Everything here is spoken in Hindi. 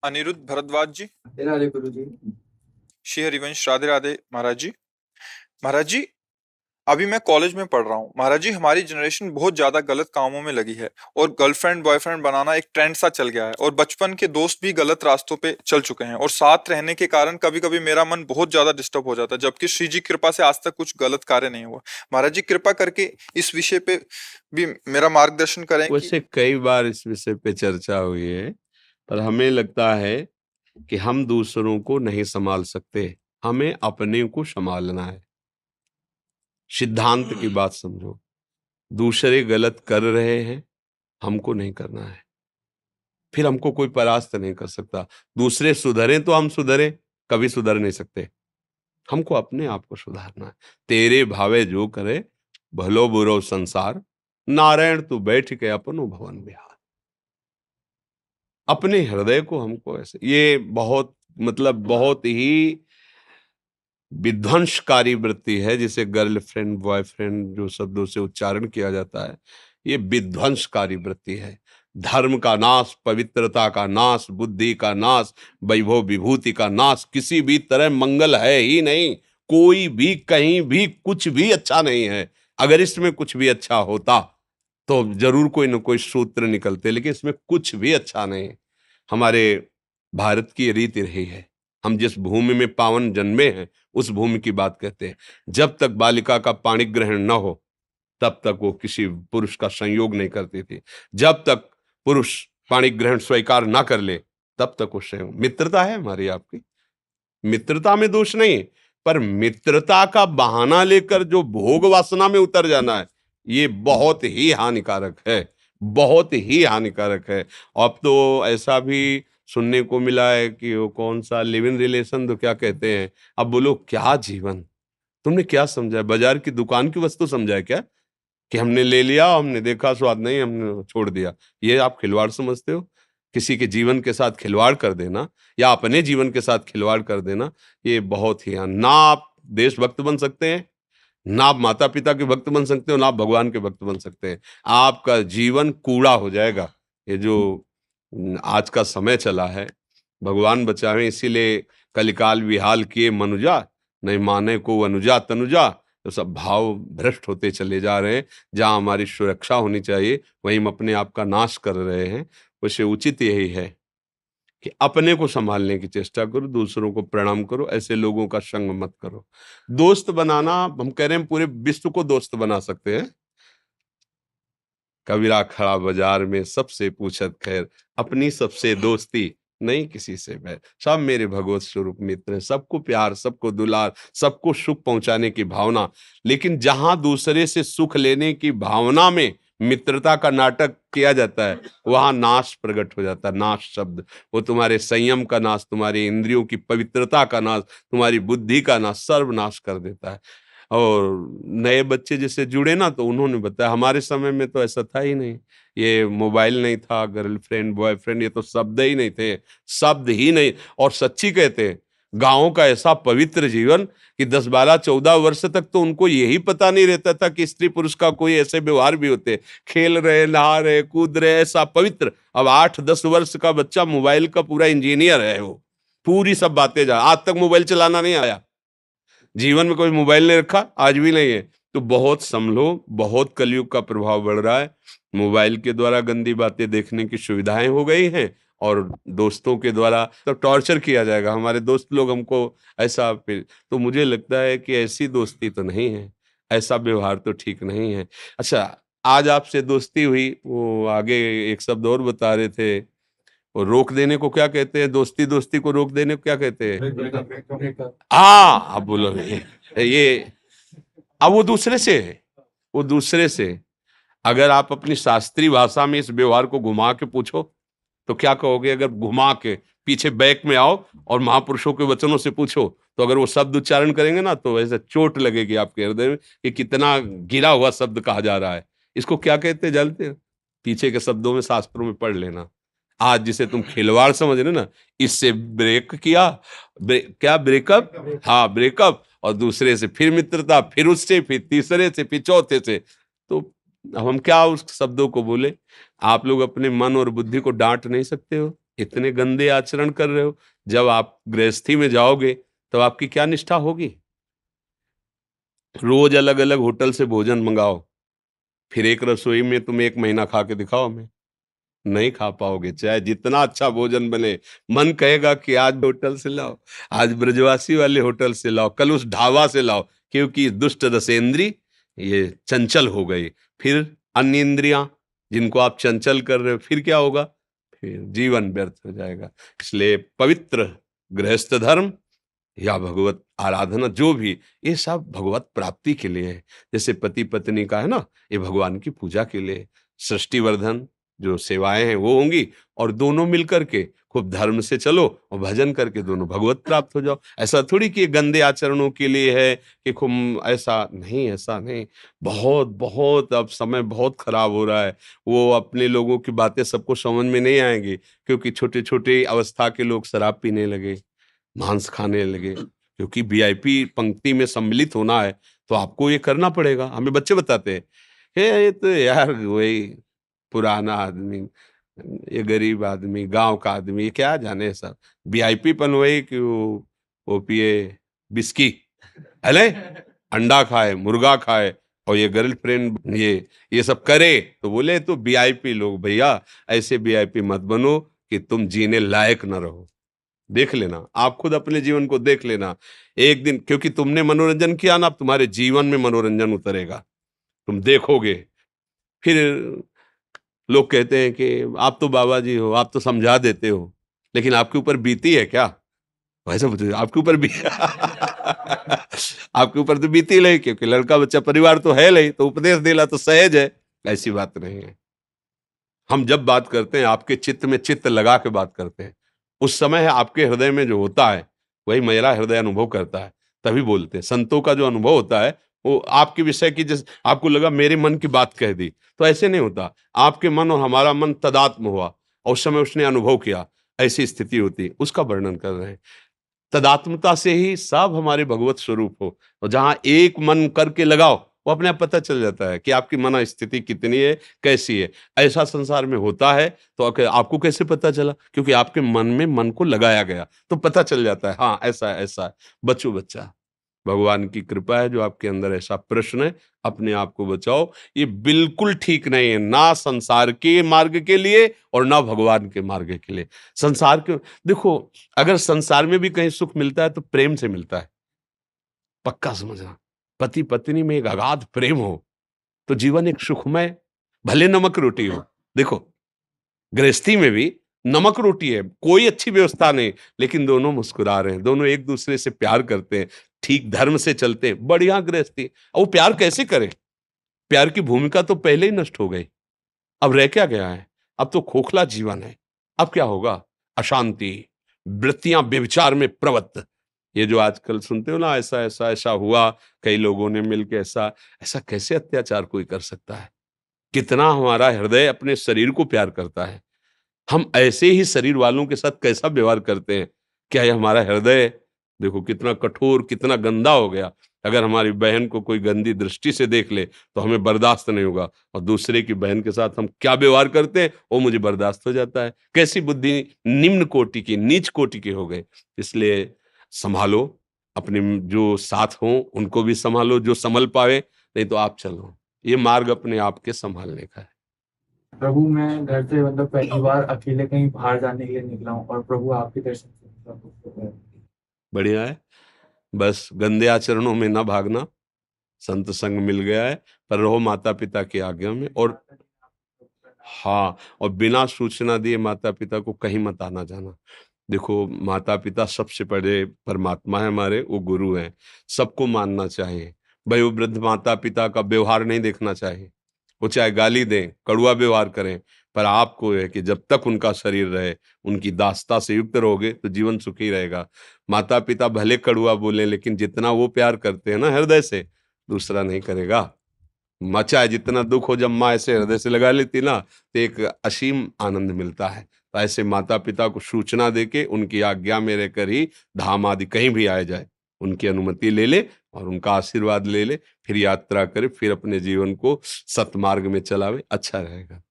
अनिरुद्ध भरद्वाज जी। राधे गुरु जी। श्री हरिवंश राधे राधे महाराज जी। महाराज जी, अभी मैं कॉलेज में पढ़ रहा हूँ। महाराज जी, हमारी जनरेशन बहुत ज्यादा गलत कामों में लगी है और गर्लफ्रेंड बॉयफ्रेंड बनाना एक ट्रेंड सा चल गया है और बचपन के दोस्त भी गलत रास्तों पे चल चुके हैं और साथ रहने के कारण कभी कभी मेरा मन बहुत ज्यादा डिस्टर्ब हो जाता है, जबकि श्री जी कृपा से आज तक कुछ गलत कार्य नहीं हुआ। महाराज जी, कृपा करके इस विषय पे भी मेरा मार्गदर्शन करें कि वैसे कई बार इस विषय पे चर्चा हुई है, पर हमें लगता है कि हम दूसरों को नहीं संभाल सकते, हमें अपने को संभालना है। सिद्धांत की बात समझो, दूसरे गलत कर रहे हैं, हमको नहीं करना है, फिर हमको कोई परास्त नहीं कर सकता। दूसरे सुधरे तो हम सुधरे, कभी सुधर नहीं सकते। हमको अपने आप को सुधारना है। तेरे भावे जो करे, भलो बुरो संसार, नारायण तू बैठ के अपनो भवन बिहार। अपने हृदय को हमको ऐसे, ये बहुत बहुत ही विध्वंसकारी वृत्ति है, जिसे गर्लफ्रेंड बॉयफ्रेंड जो शब्दों से उच्चारण किया जाता है, ये विध्वंसकारी वृत्ति है। धर्म का नाश, पवित्रता का नाश, बुद्धि का नाश, वैभव विभूति का नाश, किसी भी तरह मंगल है ही नहीं। कोई भी कहीं भी कुछ भी अच्छा नहीं है। अगर इसमें कुछ भी अच्छा होता तो जरूर कोई न कोई सूत्र निकलते, लेकिन इसमें कुछ भी अच्छा नहीं। हमारे भारत की रीति रही है, हम जिस भूमि में पावन जन्मे हैं उस भूमि की बात कहते हैं। जब तक बालिका का पाणी ग्रहण न हो तब तक वो किसी पुरुष का संयोग नहीं करती थी। जब तक पुरुष पाणी ग्रहण स्वीकार ना कर ले तब तक वो संयोग। मित्रता है हमारी आपकी, मित्रता में दोष नहीं, पर मित्रता का बहाना लेकर जो भोग वासना में उतर जाना है, ये बहुत ही हानिकारक है, बहुत ही हानिकारक है। अब तो ऐसा भी सुनने को मिला है कि वो कौन सा लिव इन रिलेशन तो क्या कहते हैं। अब बोलो क्या जीवन, तुमने क्या समझा है? बाजार की दुकान की वस्तु समझा है क्या, कि हमने ले लिया, हमने देखा स्वाद नहीं, हमने छोड़ दिया? ये आप खिलवाड़ समझते हो? किसी के जीवन के साथ खिलवाड़ कर देना या अपने जीवन के साथ खिलवाड़ कर देना, ये बहुत ही, ना आप देशभक्त बन सकते हैं, ना आप माता पिता के भक्त बन सकते हो, ना आप भगवान के भक्त बन सकते हैं। आपका जीवन कूड़ा हो जाएगा। ये जो आज का समय चला है, भगवान बचावे, इसीलिए कलिकाल विहाल किए मनुजा, नहीं माने को अनुजा तनुजा। तो सब भाव भ्रष्ट होते चले जा रहे हैं। जहां हमारी सुरक्षा होनी चाहिए वहीं हम अपने आप का नाश कर रहे हैं। उसे उचित यही है कि अपने को संभालने की चेष्टा करो, दूसरों को प्रणाम करो, ऐसे लोगों का संग मत करो। दोस्त बनाना, हम कह रहे हैं पूरे विश्व को दोस्त बना सकते हैं। कबीरा खड़ा बाजार में सबसे पूछत खैर, अपनी सबसे दोस्ती नहीं किसी से बैर। सब मेरे भगवत स्वरूप मित्र हैं, सबको प्यार, सबको दुलार, सबको सुख पहुंचाने की भावना। लेकिन जहां दूसरे से सुख लेने की भावना में मित्रता का नाटक किया जाता है, वहां नाश प्रकट हो जाता है। नाश शब्द, वो तुम्हारे संयम का नाश, तुम्हारी इंद्रियों की पवित्रता का नाश, तुम्हारी बुद्धि का नाश, सर्वनाश कर देता है। और नए बच्चे जैसे जुड़े ना, तो उन्होंने बताया हमारे समय में तो ऐसा था ही नहीं। ये मोबाइल नहीं था, गर्लफ्रेंड बॉयफ्रेंड, ये तो शब्द ही नहीं थे, शब्द ही नहीं। और सच्ची कहते हैं, गाँव का ऐसा पवित्र जीवन कि 10 12 14 वर्ष तक तो उनको यही पता नहीं रहता था कि स्त्री पुरुष का कोई ऐसे व्यवहार भी होते। खेल रहे, नहा रहे, कूद रहे, ऐसा पवित्र। अब 8 10 वर्ष का बच्चा मोबाइल का पूरा इंजीनियर है। वो पूरी सब बातें आज तक मोबाइल चलाना नहीं आया, जीवन में कोई मोबाइल नहीं रखा, आज भी नहीं है। तो बहुत संभलो, बहुत कलयुग का प्रभाव बढ़ रहा है। मोबाइल के द्वारा गंदी बातें देखने की सुविधाएं हो गई हैं, और दोस्तों के द्वारा तो टॉर्चर किया जाएगा। हमारे दोस्त लोग हमको ऐसा, फिर तो मुझे लगता है कि ऐसी दोस्ती तो नहीं है, ऐसा व्यवहार तो ठीक नहीं है। अच्छा, आज आपसे दोस्ती हुई, वो आगे एक शब्द और बता रहे थे, और रोक देने को क्या कहते हैं? दोस्ती दोस्ती को रोक देने को क्या कहते हैं? हाँ, अब बोलो ये अब वो दूसरे से है, वो दूसरे से। अगर आप अपनी शास्त्रीय भाषा में इस व्यवहार को घुमा के पूछो तो क्या कहोगे? अगर घुमा के पीछे बैक में आओ और महापुरुषों के वचनों से पूछो, तो अगर वो शब्द उच्चारण करेंगे ना, तो ऐसे चोट लगेगी आपके हृदय में कि कितना गिरा हुआ शब्द कहा जा रहा है। इसको क्या कहते हैं जानते हो? पीछे के शब्दों में शास्त्रों में पढ़ लेना। आज जिसे तुम खिलवाड़ समझ रहे ना, इससे ब्रेक किया, क्या ब्रेकअप, हाँ ब्रेकअप, और दूसरे से फिर मित्रता, फिर उससे, फिर तीसरे से, फिर चौथे से। तो अब हम क्या उस शब्दों को बोले? आप लोग अपने मन और बुद्धि को डांट नहीं सकते हो? कितने गंदे आचरण कर रहे हो। जब आप गृहस्थी में जाओगे तब आपकी क्या निष्ठा होगी। रोज अलग अलग होटल से भोजन मंगाओ, फिर एक रसोई में तुम 1 महीना खा के दिखाओ हमें, नहीं खा पाओगे। चाहे जितना अच्छा भोजन बने, मन कहेगा कि आज होटल से लाओ, आज ब्रजवासी वाले होटल से लाओ, कल उस ढाबा से लाओ, क्योंकि दुष्ट रसेंद्री ये चंचल हो गई। फिर अन्य इंद्रियां जिनको आप चंचल कर रहे हो, फिर क्या होगा, फिर जीवन व्यर्थ हो जाएगा। इसलिए पवित्र गृहस्थ धर्म या भगवत आराधना जो भी, ये सब भगवत प्राप्ति के लिए है। जैसे पति पत्नी का है ना, ये भगवान की पूजा के लिए। सृष्टिवर्धन जो सेवाएं हैं वो होंगी, और दोनों मिलकर के खूब धर्म से चलो और भजन करके दोनों भगवत प्राप्त हो जाओ। ऐसा थोड़ी कि ये गंदे आचरणों के लिए है कि खूब, ऐसा नहीं, ऐसा नहीं। बहुत बहुत अब समय बहुत खराब हो रहा है। वो अपने लोगों की बातें सबको समझ में नहीं आएंगी, क्योंकि छोटे छोटे अवस्था के लोग शराब पीने लगे, मांस खाने लगे। क्योंकि वीआईपी पंक्ति में सम्मिलित होना है तो आपको ये करना पड़ेगा। हमें बच्चे बताते हैं, ये तो यार वही पुराना आदमी, ये गरीब आदमी, गांव का आदमी, ये क्या जाने सब वीआईपी पन, वही कि वो पिए बिस्की, अले अंडा खाए, मुर्गा खाए, और ये गर्लफ्रेंड ये सब करे। तो बोले तो वीआईपी लोग, भैया ऐसे वीआईपी मत बनो कि तुम जीने लायक न रहो। देख लेना, आप खुद अपने जीवन को देख लेना एक दिन, क्योंकि तुमने मनोरंजन किया ना, अब तुम्हारे जीवन में मनोरंजन उतरेगा, तुम देखोगे। फिर लोग कहते हैं कि आप तो बाबा जी हो, आप तो समझा देते हो, लेकिन आपके ऊपर बीती है क्या? वैसे बताइए, आपके ऊपर भी आपके ऊपर तो बीती नहीं, क्योंकि लड़का बच्चा परिवार तो है नहीं, तो उपदेश देना तो सहज है। ऐसी बात नहीं है। हम जब बात करते हैं आपके चित्त में चित्त लगा के बात करते हैं, उस समय आपके हृदय में जो होता है वही मेरा हृदय अनुभव करता है, तभी बोलते हैं। संतों का जो अनुभव होता है वो आपके विषय की, जैसे आपको लगा मेरे मन की बात कह दी, तो ऐसे नहीं होता। आपके मन और हमारा मन तदात्म हुआ और उस समय उसने अनुभव किया, ऐसी स्थिति होती है, उसका वर्णन कर रहे हैं। तदात्मता से ही सब हमारे भगवत स्वरूप हो, और जहां एक मन करके लगाओ, वो अपने आप पता चल जाता है कि आपकी मन स्थिति कितनी है, कैसी है। ऐसा संसार में होता है तो आपको कैसे पता चला? क्योंकि आपके मन में मन को लगाया गया, तो पता चल जाता है, हाँ ऐसा है, ऐसा है। बच्चों बच्चा, भगवान की कृपा है जो आपके अंदर ऐसा प्रश्न है, अपने आप को बचाओ। ये बिल्कुल ठीक नहीं है, ना संसार के मार्ग के लिए और ना भगवान के मार्ग के लिए। संसार के, देखो, अगर संसार में भी कहीं सुख मिलता है तो प्रेम से मिलता है, पक्का समझना। पति पत्नी में एक अगाध प्रेम हो तो जीवन एक सुखमय, भले नमक रोटी हो। देखो, गृहस्थी में भी नमक रोटी है, कोई अच्छी व्यवस्था नहीं, लेकिन दोनों मुस्कुरा रहे हैं, दोनों एक दूसरे से प्यार करते हैं, ठीक धर्म से चलते हैं, बढ़िया गृहस्थी। और वो प्यार कैसे करें? प्यार की भूमिका तो पहले ही नष्ट हो गई। अब रह क्या गया है? अब तो खोखला जीवन है। अब क्या होगा? अशांति, वृत्तियां व्यभिचार में प्रवृत्त। ये जो आजकल सुनते हो ना, ऐसा ऐसा ऐसा हुआ, कई लोगों ने मिलकर ऐसा ऐसा, कैसे अत्याचार कोई कर सकता है? कितना हमारा हृदय अपने शरीर को प्यार करता है, हम ऐसे ही शरीर वालों के साथ कैसा व्यवहार करते हैं? क्या ये हमारा हृदय, देखो कितना कठोर, कितना गंदा हो गया। अगर हमारी बहन को कोई गंदी दृष्टि से देख ले तो हमें बर्दाश्त नहीं होगा, और दूसरे की बहन के साथ हम क्या व्यवहार करते हैं वो मुझे बर्दाश्त हो जाता है। कैसी बुद्धि निम्न कोटि की, नीच कोटि की हो गए। इसलिए संभालो, अपने जो साथ हों उनको भी संभालो, जो संभल पाए, नहीं तो आप चलो। ये मार्ग अपने आप के संभालने का है। प्रभु, मैं घर से मतलब पहली बार अकेले कहीं बाहर जाने के लिए निकला हूँ और प्रभु आपके दर्शन से मतलब बढ़िया है। बस गंदे आचरणों में ना भागना, संत संग मिल गया है, पर रहो माता पिता की आज्ञा में। और हाँ, और बिना सूचना दिए माता पिता को कहीं मत आना जाना। देखो, माता पिता सबसे बड़े परमात्मा है हमारे, वो गुरु हैं, सबको मानना चाहिए। वयोवृद्ध माता पिता का व्यवहार नहीं देखना चाहिए, वो चाहे गाली दें, कड़वा व्यवहार करें, पर आपको है कि जब तक उनका शरीर रहे, उनकी दासता से युक्त रहोगे तो जीवन सुखी रहेगा। माता पिता भले कड़वा बोले, लेकिन जितना वो प्यार करते हैं ना हृदय से, दूसरा नहीं करेगा। चाहे जितना दुख हो, जब माँ ऐसे हृदय से लगा लेती ना, तो एक असीम आनंद मिलता है। तो ऐसे माता पिता को सूचना देके उनकी आज्ञा में रहकर ही धाम आदि कहीं भी आया जाए, उनकी अनुमति ले ले और उनका आशीर्वाद ले ले, फिर यात्रा करे, फिर अपने जीवन को सतमार्ग में चलावे, अच्छा रहेगा।